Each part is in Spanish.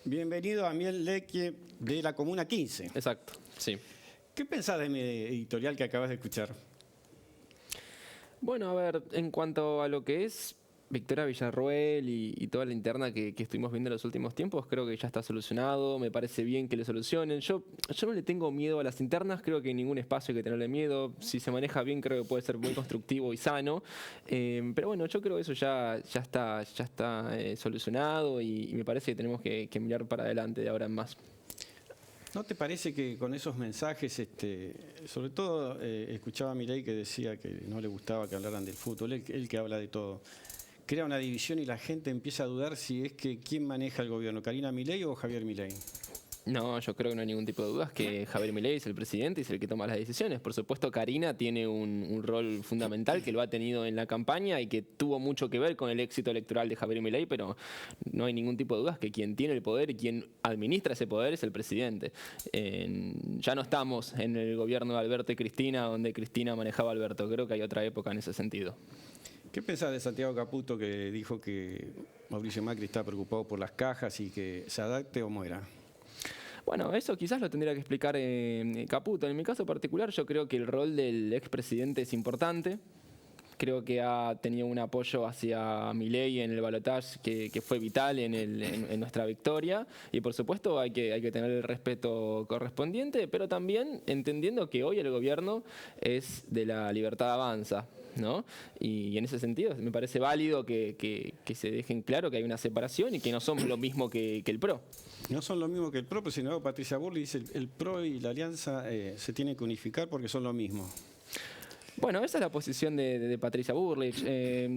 Bienvenido a Miel Leque de la Comuna 15. Exacto, sí. ¿Qué pensás de mi editorial que acabas de escuchar? Bueno, a ver, en cuanto a lo que es Victoria Villarroel y toda la interna que estuvimos viendo en los últimos tiempos, creo que ya está solucionado, me parece bien que le solucionen. Yo no le tengo miedo a las internas, creo que en ningún espacio hay que tenerle miedo. Si se maneja bien, creo que puede ser muy constructivo y sano. Pero bueno, yo creo que eso ya está solucionado y me parece que tenemos que mirar para adelante de ahora en más. ¿No te parece que con esos mensajes, sobre todo escuchaba a Milei que decía que no le gustaba que hablaran del fútbol, él que habla de todo, crea una división y la gente empieza a dudar si es que quién maneja el gobierno, Karina Milei o Javier Milei? No, yo creo que no hay ningún tipo de dudas que Javier Milei es el presidente y es el que toma las decisiones. Por supuesto, Karina tiene un rol fundamental que lo ha tenido en la campaña y que tuvo mucho que ver con el éxito electoral de Javier Milei, pero no hay ningún tipo de dudas que quien tiene el poder y quien administra ese poder es el presidente. Ya no estamos en el gobierno de Alberto y Cristina, donde Cristina manejaba a Alberto. Creo que hay otra época en ese sentido. ¿Qué pensás de Santiago Caputo que dijo que Mauricio Macri está preocupado por las cajas y que se adapte o muera? Bueno, eso quizás lo tendría que explicar Caputo. En mi caso particular, yo creo que el rol del expresidente es importante. Creo que ha tenido un apoyo hacia Milei en el balotaje que fue vital en nuestra victoria. Y por supuesto hay que tener el respeto correspondiente, pero también entendiendo que hoy el gobierno es de la Libertad Avanza, ¿no? Y en ese sentido me parece válido que se dejen claro que hay una separación y que no son lo mismo que el PRO. No son lo mismo que el PRO, pero sin embargo Patricia Burley dice el PRO y la Alianza se tienen que unificar porque son lo mismo. Bueno, esa es la posición de Patricia Burlich.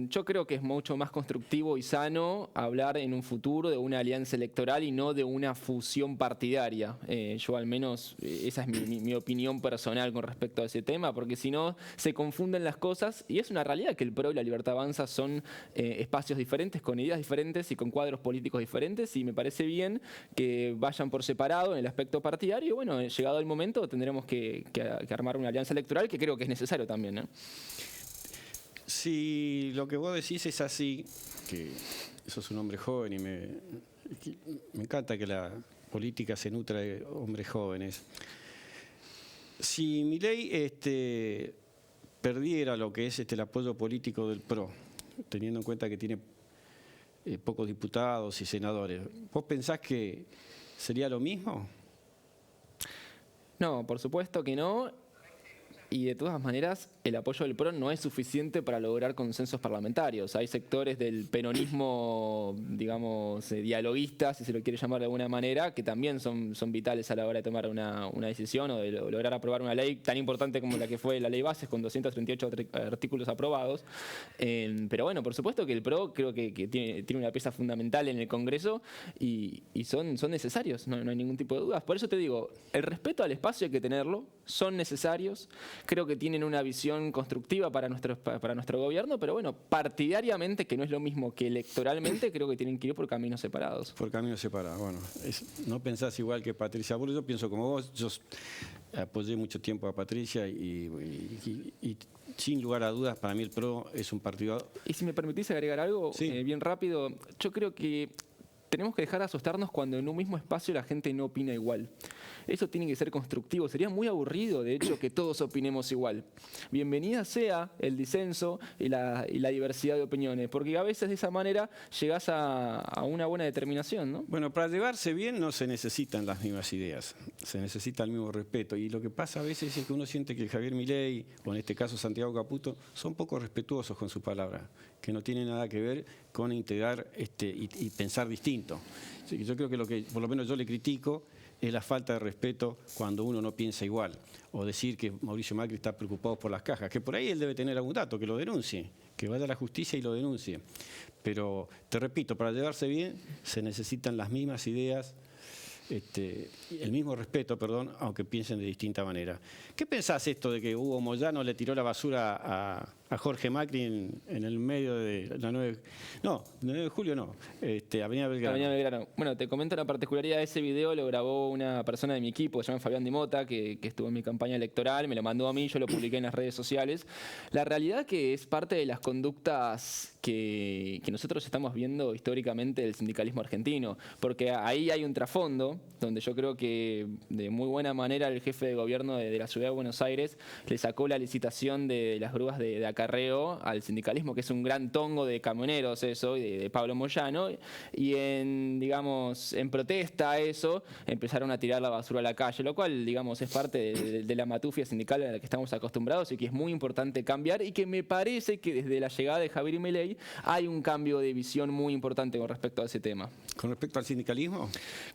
Yo creo que es mucho más constructivo y sano hablar en un futuro de una alianza electoral y no de una fusión partidaria. Yo al menos, esa es mi opinión personal con respecto a ese tema, porque si no se confunden las cosas y es una realidad que el PRO y la Libertad Avanza son espacios diferentes, con ideas diferentes y con cuadros políticos diferentes, y me parece bien que vayan por separado en el aspecto partidario. Y bueno, llegado el momento tendremos que armar una alianza electoral que creo que es necesario también, ¿no? Si lo que vos decís es así, que sos un hombre joven y me encanta que la política se nutra de hombres jóvenes. Si Milei perdiera lo que es el apoyo político del PRO, teniendo en cuenta que tiene pocos diputados y senadores, ¿vos pensás que sería lo mismo? No, por supuesto que no. Y de todas maneras, el apoyo del PRO no es suficiente para lograr consensos parlamentarios. Hay sectores del peronismo, digamos, dialoguistas, si se lo quiere llamar de alguna manera, que también son vitales a la hora de tomar una decisión o de lograr aprobar una ley tan importante como la que fue la Ley Bases, con 238 artículos aprobados. Pero bueno, por supuesto que el PRO creo que tiene una pieza fundamental en el Congreso y son necesarios, no hay ningún tipo de dudas. Por eso te digo, el respeto al espacio hay que tenerlo, son necesarios. Creo que tienen una visión constructiva para nuestro gobierno, pero bueno, partidariamente, que no es lo mismo que electoralmente, creo que tienen que ir por caminos separados. Por caminos separados, bueno. No pensás igual que Patricia Burley, yo pienso como vos, yo apoyé mucho tiempo a Patricia y sin lugar a dudas, para mí el PRO es un partido... Y si me permitís agregar algo, sí. Bien rápido, yo creo que tenemos que dejar de asustarnos cuando en un mismo espacio la gente no opina igual. Eso tiene que ser constructivo. Sería muy aburrido, de hecho, que todos opinemos igual. Bienvenida sea el disenso y la diversidad de opiniones, porque a veces de esa manera llegás a una buena determinación, ¿no? Bueno, para llevarse bien no se necesitan las mismas ideas, se necesita el mismo respeto. Y lo que pasa a veces es que uno siente que Javier Milei, o en este caso Santiago Caputo, son poco respetuosos con su palabra, que no tiene nada que ver con integrar y pensar distinto. Yo creo que lo que por lo menos yo le critico es la falta de respeto cuando uno no piensa igual, o decir que Mauricio Macri está preocupado por las cajas, que por ahí él debe tener algún dato, que lo denuncie, que vaya a la justicia y lo denuncie. Pero te repito, para llevarse bien se necesitan las mismas ideas, el mismo respeto, perdón, aunque piensen de distinta manera. ¿Qué pensás esto de que Hugo Moyano le tiró la basura a Jorge Macri en el medio de la 9... No, 9 de julio no, Avenida Belgrano. Avenida Belgrano. Bueno, te comento la particularidad de ese video, lo grabó una persona de mi equipo, se llama Fabián Di Mota, que estuvo en mi campaña electoral, me lo mandó a mí, yo lo publiqué en las redes sociales. La realidad que es parte de las conductas que nosotros estamos viendo históricamente del sindicalismo argentino, porque ahí hay un trasfondo donde yo creo que de muy buena manera el jefe de gobierno de la ciudad de Buenos Aires le sacó la licitación de las grúas de acarreo al sindicalismo, que es un gran tongo de camioneros eso, y de Pablo Moyano, y en protesta a eso empezaron a tirar la basura a la calle, lo cual digamos es parte de la matufia sindical a la que estamos acostumbrados y que es muy importante cambiar, y que me parece que desde la llegada de Javier Milei hay un cambio de visión muy importante con respecto a ese tema. ¿Con respecto al sindicalismo?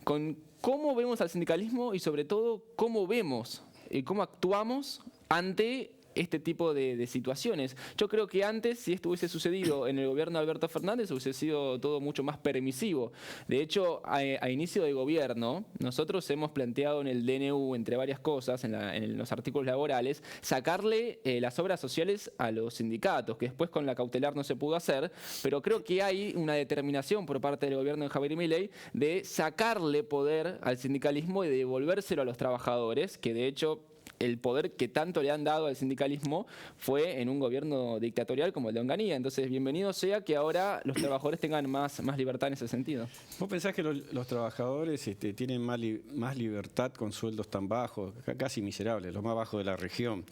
Con cómo vemos al sindicalismo y sobre todo cómo vemos y cómo actuamos ante este tipo de situaciones. Yo creo que antes, si esto hubiese sucedido en el gobierno de Alberto Fernández, hubiese sido todo mucho más permisivo. De hecho, a inicio de gobierno, nosotros hemos planteado en el DNU, entre varias cosas, en los artículos laborales, sacarle las obras sociales a los sindicatos, que después con la cautelar no se pudo hacer, pero creo que hay una determinación por parte del gobierno de Javier Milei de sacarle poder al sindicalismo y de devolvérselo a los trabajadores, que de hecho el poder que tanto le han dado al sindicalismo fue en un gobierno dictatorial como el de Onganía. Entonces, bienvenido sea que ahora los trabajadores tengan más libertad en ese sentido. ¿Vos pensás que los trabajadores tienen más libertad con sueldos tan bajos, casi miserables, los más bajos de la región?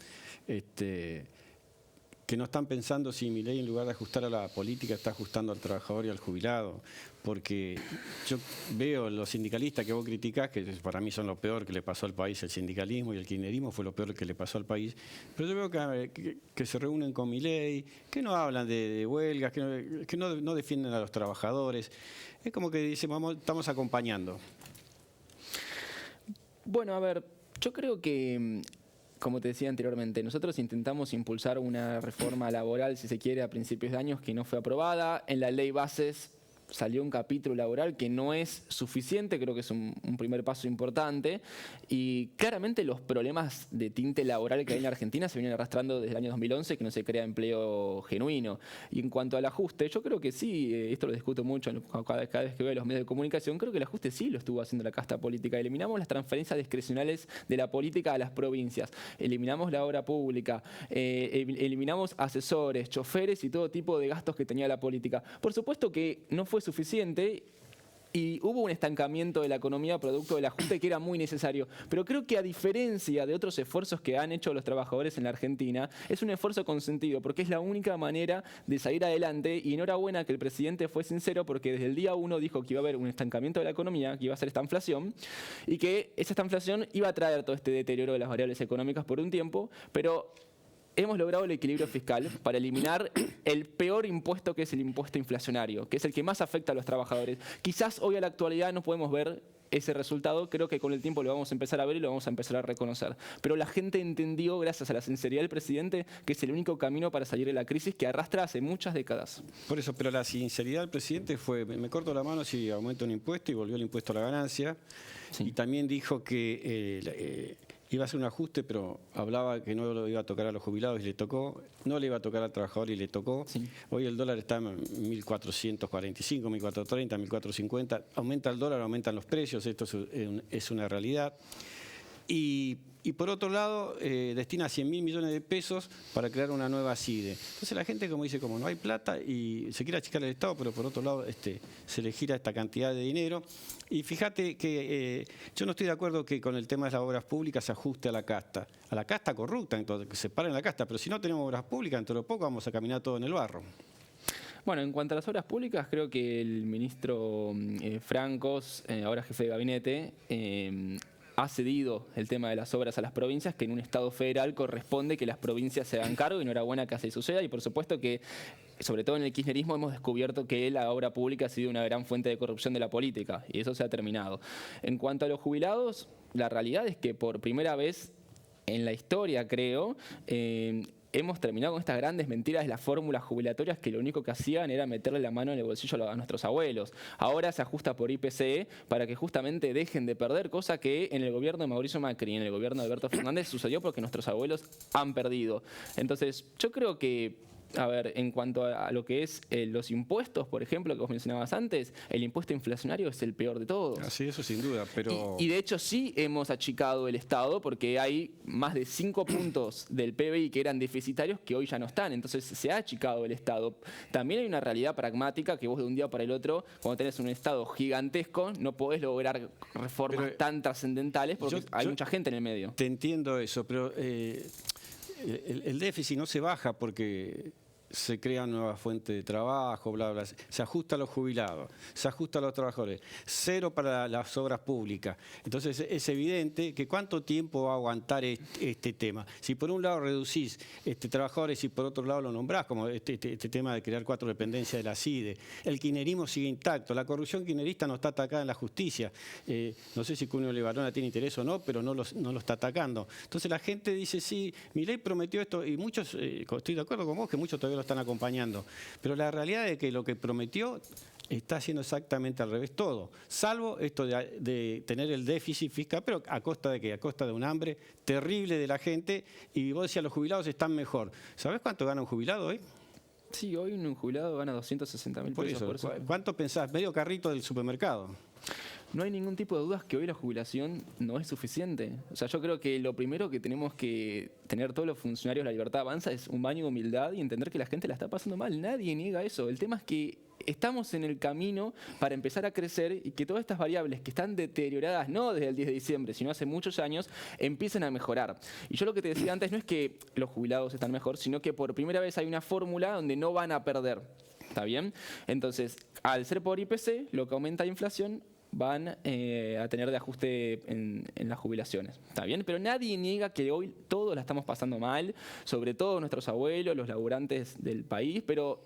Que no están pensando si Milei, en lugar de ajustar a la política, está ajustando al trabajador y al jubilado. Porque yo veo los sindicalistas que vos criticás, que para mí son lo peor que le pasó al país, el sindicalismo y el kirchnerismo fue lo peor que le pasó al país, pero yo veo que se reúnen con Milei, que no hablan de huelgas, que no defienden a los trabajadores. Es como que dicen, estamos acompañando. Bueno, a ver, yo creo que, como te decía anteriormente, nosotros intentamos impulsar una reforma laboral, si se quiere, a principios de años que no fue aprobada. En la ley bases salió un capítulo laboral que no es suficiente, creo que es un primer paso importante, y claramente los problemas de tinte laboral que hay en Argentina se vienen arrastrando desde el año 2011, que no se crea empleo genuino. Y en cuanto al ajuste, yo creo que sí, esto lo discuto mucho cada vez que veo los medios de comunicación, creo que el ajuste sí lo estuvo haciendo la casta política. Eliminamos las transferencias discrecionales de la política a las provincias, eliminamos la obra pública, eliminamos asesores, choferes y todo tipo de gastos que tenía la política. Por supuesto que no fue suficiente y hubo un estancamiento de la economía producto del ajuste que era muy necesario. Pero creo que a diferencia de otros esfuerzos que han hecho los trabajadores en la Argentina, es un esfuerzo consentido porque es la única manera de salir adelante, y enhorabuena que el presidente fue sincero porque desde el día 1 dijo que iba a haber un estancamiento de la economía, que iba a ser esta inflación y que esta inflación iba a traer todo este deterioro de las variables económicas por un tiempo, pero hemos logrado el equilibrio fiscal para eliminar el peor impuesto, que es el impuesto inflacionario, que es el que más afecta a los trabajadores. Quizás hoy a la actualidad no podemos ver ese resultado, creo que con el tiempo lo vamos a empezar a ver y lo vamos a empezar a reconocer. Pero la gente entendió, gracias a la sinceridad del presidente, que es el único camino para salir de la crisis que arrastra hace muchas décadas. Por eso, pero la sinceridad del presidente fue, me corto la mano si aumento un impuesto, y volvió el impuesto a la ganancia. Sí. Y también dijo que iba a hacer un ajuste, pero hablaba que no lo iba a tocar a los jubilados y le tocó, no le iba a tocar al trabajador y le tocó. Sí. Hoy el dólar está en 1.445, 1.430, 1.450. Aumenta el dólar, aumentan los precios, esto es una realidad. Y por otro lado, destina 100.000 millones de pesos para crear una nueva CIDE. Entonces la gente como dice, como no hay plata y se quiere achicar el Estado, pero por otro lado se le gira esta cantidad de dinero. Y fíjate que yo no estoy de acuerdo que con el tema de las obras públicas se ajuste a la casta corrupta, entonces que se paren la casta, pero si no tenemos obras públicas, dentro de poco vamos a caminar todo en el barro. Bueno, en cuanto a las obras públicas, creo que el ministro Francos, ahora jefe de gabinete, ha cedido el tema de las obras a las provincias, que en un Estado federal corresponde que las provincias se hagan cargo, y enhorabuena que así suceda. Y por supuesto que, sobre todo en el kirchnerismo, hemos descubierto que la obra pública ha sido una gran fuente de corrupción de la política, y eso se ha terminado. En cuanto a los jubilados, la realidad es que por primera vez en la historia, creo, hemos terminado con estas grandes mentiras de las fórmulas jubilatorias que lo único que hacían era meterle la mano en el bolsillo a nuestros abuelos. Ahora se ajusta por IPC para que justamente dejen de perder, cosa que en el gobierno de Mauricio Macri y en el gobierno de Alberto Fernández sucedió porque nuestros abuelos han perdido. Entonces, yo creo que, a ver, en cuanto a lo que es los impuestos, por ejemplo, que vos mencionabas antes, el impuesto inflacionario es el peor de todos. Sí, eso sin duda, pero... Y de hecho sí hemos achicado el Estado porque hay más de 5 puntos del PBI que eran deficitarios que hoy ya no están. Entonces se ha achicado el Estado. También hay una realidad pragmática que vos de un día para el otro, cuando tenés un Estado gigantesco, no podés lograr reformas tan trascendentales porque hay mucha gente en el medio. Te entiendo eso, pero el déficit no se baja porque se crean nuevas fuentes de trabajo, bla, bla. Se ajusta a los jubilados, se ajusta a los trabajadores, cero para las obras públicas. Entonces es evidente que cuánto tiempo va a aguantar este tema. Si por un lado reducís trabajadores y por otro lado lo nombrás, como este tema de crear 4 dependencias de la CIDE, el kirchnerismo sigue intacto, la corrupción kirchnerista no está atacada en la justicia. No sé si Cunio Levarona tiene interés o no, pero no lo está atacando. Entonces la gente dice, sí, Milei prometió esto, y muchos, estoy de acuerdo con vos, que muchos todavía lo están acompañando, pero la realidad es que lo que prometió está haciendo exactamente al revés todo, salvo esto de tener el déficit fiscal, pero ¿a costa de qué? A costa de un hambre terrible de la gente, y vos decías, los jubilados están mejor. ¿Sabés cuánto gana un jubilado hoy? Sí, hoy un jubilado gana 260.000 pesos por eso. ¿Cuánto pensás? Medio carrito del supermercado. No hay ningún tipo de dudas que hoy la jubilación no es suficiente. O sea, yo creo que lo primero que tenemos que tener todos los funcionarios de La Libertad Avanza es un baño de humildad y entender que la gente la está pasando mal. Nadie niega eso. El tema es que estamos en el camino para empezar a crecer y que todas estas variables que están deterioradas no desde el 10 de diciembre, sino hace muchos años, empiecen a mejorar. Y yo lo que te decía antes no es que los jubilados están mejor, sino que por primera vez hay una fórmula donde no van a perder. ¿Está bien? Entonces, al ser por IPC, lo que aumenta la inflación van a tener de ajuste en las jubilaciones. ¿Está bien? Pero nadie niega que hoy todos la estamos pasando mal, sobre todo nuestros abuelos, los laburantes del país, pero,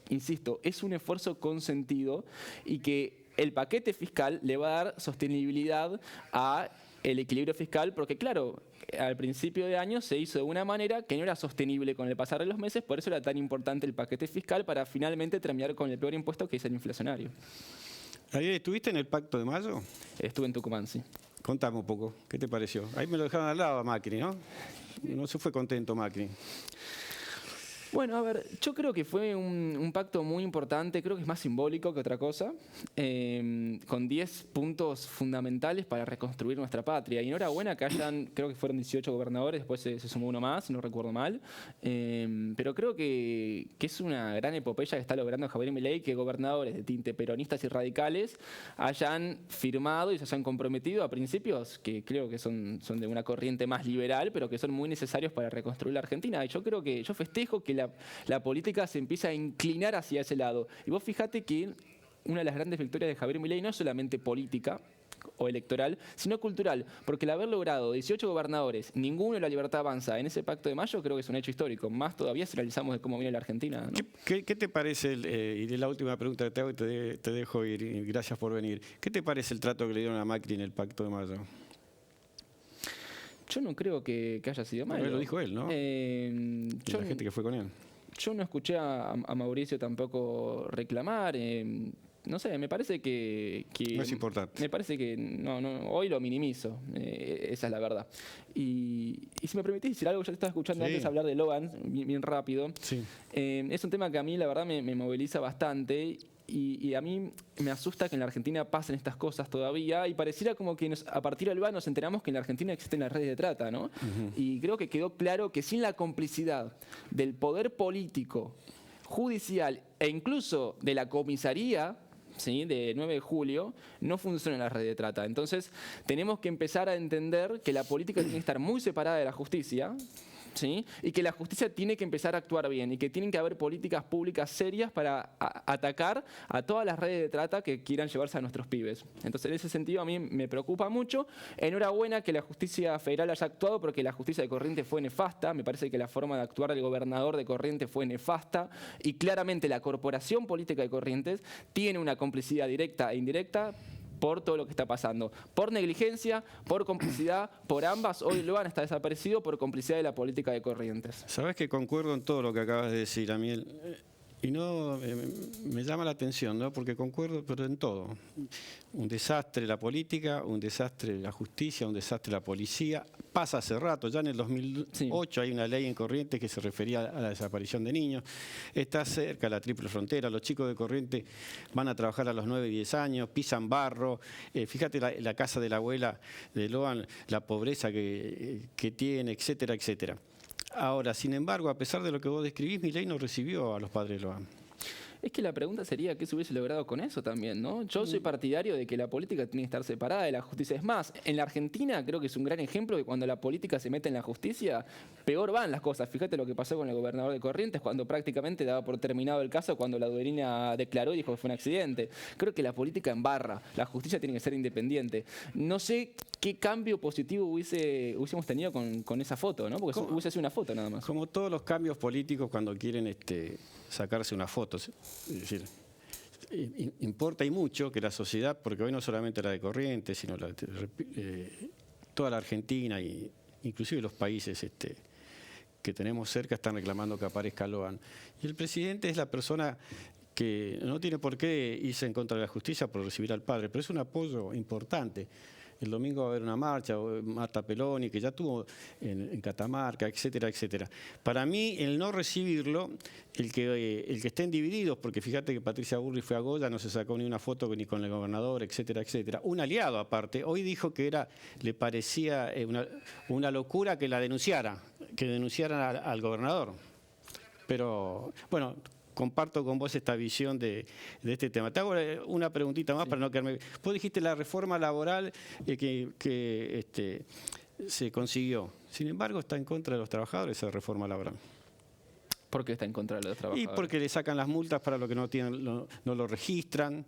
insisto, es un esfuerzo consentido y que el paquete fiscal le va a dar sostenibilidad a el equilibrio fiscal, porque claro, al principio de año se hizo de una manera que no era sostenible con el pasar de los meses, por eso era tan importante el paquete fiscal para finalmente terminar con el peor impuesto que es el inflacionario. ¿Ayer estuviste en el Pacto de Mayo? Estuve en Tucumán, sí. Contame un poco, ¿qué te pareció? Ahí me lo dejaron al lado a Macri, ¿no? No se fue contento Macri. Bueno, a ver, yo creo que fue un pacto muy importante, creo que es más simbólico que otra cosa, con 10 puntos fundamentales para reconstruir nuestra patria. Y enhorabuena que hayan, creo que fueron 18 gobernadores, después se sumó uno más, si no recuerdo mal. Pero creo que es una gran epopeya que está logrando Javier Milei, que gobernadores de tinte peronistas y radicales hayan firmado y se hayan comprometido a principios que creo que son de una corriente más liberal, pero que son muy necesarios para reconstruir la Argentina. Y yo creo que, yo festejo que la política se empieza a inclinar hacia ese lado. Y vos fíjate que una de las grandes victorias de Javier Milei no es solamente política o electoral, sino cultural, porque el haber logrado 18 gobernadores, ninguno de La Libertad Avanza en ese pacto de mayo, creo que es un hecho histórico, más todavía si analizamos de cómo viene la Argentina, ¿no? ¿Qué te parece, y de la última pregunta que te hago y te dejo ir, y gracias por venir, ¿qué te parece el trato que le dieron a Macri en el Pacto de Mayo? Yo no creo que haya sido malo. Lo dijo él, ¿no? La gente que fue con él. Yo no escuché a Mauricio tampoco reclamar. No sé, me parece que no es importante. Me parece que no, hoy lo minimizo. Esa es la verdad. Y si me permitís decir algo, yo te estaba escuchando antes hablar de Logan, bien rápido. Sí. Es un tema que a mí la verdad me moviliza bastante. Y a mí me asusta que en la Argentina pasen estas cosas todavía y pareciera como que a partir del nos enteramos que en la Argentina existen las redes de trata, ¿no? Y creo que quedó claro que sin la complicidad del poder político, judicial e incluso de la comisaría, ¿sí?, de 9 de julio, no funciona la red de trata. Entonces tenemos que empezar a entender que la política tiene que estar muy separada de la justicia, ¿sí?, y que la justicia tiene que empezar a actuar bien y que tienen que haber políticas públicas serias para atacar a todas las redes de trata que quieran llevarse a nuestros pibes. Entonces, en ese sentido, a mí me preocupa mucho. Enhorabuena que la justicia federal haya actuado, porque la justicia de Corrientes fue nefasta. Me parece que la forma de actuar del gobernador de Corrientes fue nefasta y claramente la corporación política de Corrientes tiene una complicidad directa e indirecta por todo lo que está pasando. Por negligencia, por complicidad, por ambas. Hoy Loan está desaparecido por complicidad de la política de Corrientes. Sabes que concuerdo en todo lo que acabas de decir, Amiel. Y no me llama la atención, ¿no? Porque concuerdo, pero en todo. Un desastre la política, un desastre la justicia, un desastre la policía. Pasa hace rato, ya en el 2008 hay una ley en Corrientes que se refería a la desaparición de niños. Está cerca la triple frontera, los chicos de Corrientes van a trabajar a los 9 y 10 años, pisan barro. Fíjate la casa de la abuela de Loan, la pobreza que tiene, etcétera, etcétera. Ahora, sin embargo, a pesar de lo que vos describís, Milei no recibió a los padres de Loan. Es que la pregunta sería qué se hubiese logrado con eso también, ¿no? Yo soy partidario de que la política tiene que estar separada de la justicia. Es más, en la Argentina creo que es un gran ejemplo de cuando la política se mete en la justicia, peor van las cosas. Fíjate lo que pasó con el gobernador de Corrientes cuando prácticamente daba por terminado el caso cuando la Duerina declaró y dijo que fue un accidente. Creo que la política embarra, la justicia tiene que ser independiente. No sé qué cambio positivo hubiésemos tenido con esa foto, ¿no? Porque hubiese sido una foto nada más. Como todos los cambios políticos cuando quieren sacarse una foto. Es decir, importa y mucho que la sociedad, porque hoy no solamente la de Corrientes, sino toda la Argentina e inclusive los países que tenemos cerca están reclamando que aparezca Loan. Y el presidente es la persona que no tiene por qué irse en contra de la justicia por recibir al padre, pero es un apoyo importante. El domingo va a haber una marcha, Marta Peloni, que ya tuvo en Catamarca, etcétera, etcétera. Para mí, el no recibirlo, el que estén divididos, porque fíjate que Patricia Bullrich fue a Goya, no se sacó ni una foto ni con el gobernador, etcétera, etcétera. Un aliado aparte, hoy dijo que le parecía una locura que denunciaran al gobernador. Pero, bueno, comparto con vos esta visión de este tema. Te hago una preguntita más para no quedarme. Vos dijiste la reforma laboral que se consiguió. Sin embargo, está en contra de los trabajadores esa reforma laboral. ¿Por qué está en contra de los trabajadores? Y porque le sacan las multas para lo que no lo registran,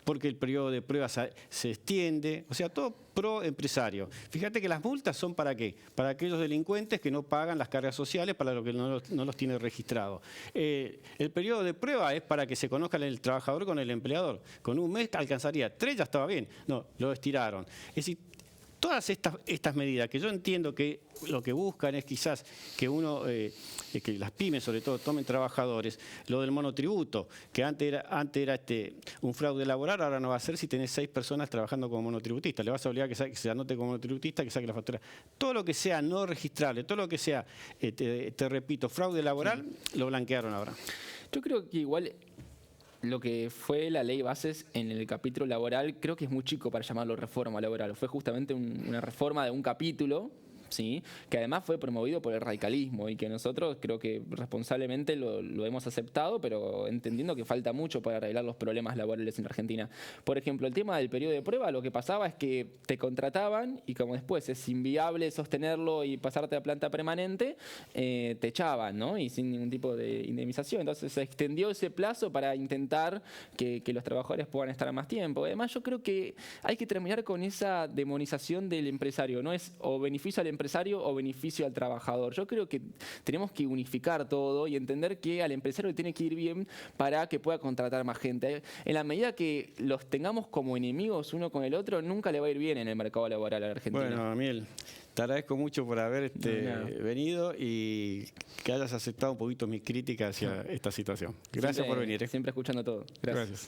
porque el periodo de prueba se extiende, o sea, todo pro empresario. Fíjate que las multas son ¿para qué? Para aquellos delincuentes que no pagan las cargas sociales, para lo que no los tiene registrados. El periodo de prueba es para que se conozcan el trabajador con el empleador. Con un mes alcanzaría 3, ya estaba bien. No, lo estiraron. Es decir, todas estas medidas que yo entiendo que lo que buscan es quizás que que las pymes sobre todo tomen trabajadores, lo del monotributo, que antes era un fraude laboral, ahora no va a ser si tenés 6 personas trabajando como monotributista. Le vas a obligar que se anote como monotributista, que saque la factura. Todo lo que sea no registrable, todo lo que sea, te repito, fraude laboral, lo blanquearon ahora. Yo creo que igual lo que fue la ley bases en el capítulo laboral, creo que es muy chico para llamarlo reforma laboral. Fue justamente una reforma de un capítulo, ¿sí? Que además fue promovido por el radicalismo y que nosotros creo que responsablemente lo hemos aceptado, pero entendiendo que falta mucho para arreglar los problemas laborales en Argentina. Por ejemplo, el tema del periodo de prueba, lo que pasaba es que te contrataban y como después es inviable sostenerlo y pasarte a planta permanente, te echaban, ¿no? Y sin ningún tipo de indemnización. Entonces se extendió ese plazo para intentar que los trabajadores puedan estar más tiempo. Además, yo creo que hay que terminar con esa demonización del empresario. No es o beneficio al empresario o beneficio al trabajador. Yo creo que tenemos que unificar todo y entender que al empresario le tiene que ir bien para que pueda contratar más gente. En la medida que los tengamos como enemigos uno con el otro, nunca le va a ir bien en el mercado laboral a la Argentina. Bueno, Amiel, te agradezco mucho por haber venido y que hayas aceptado un poquito mis críticas hacia esta situación. Gracias por venir. Siempre escuchando todo. Gracias.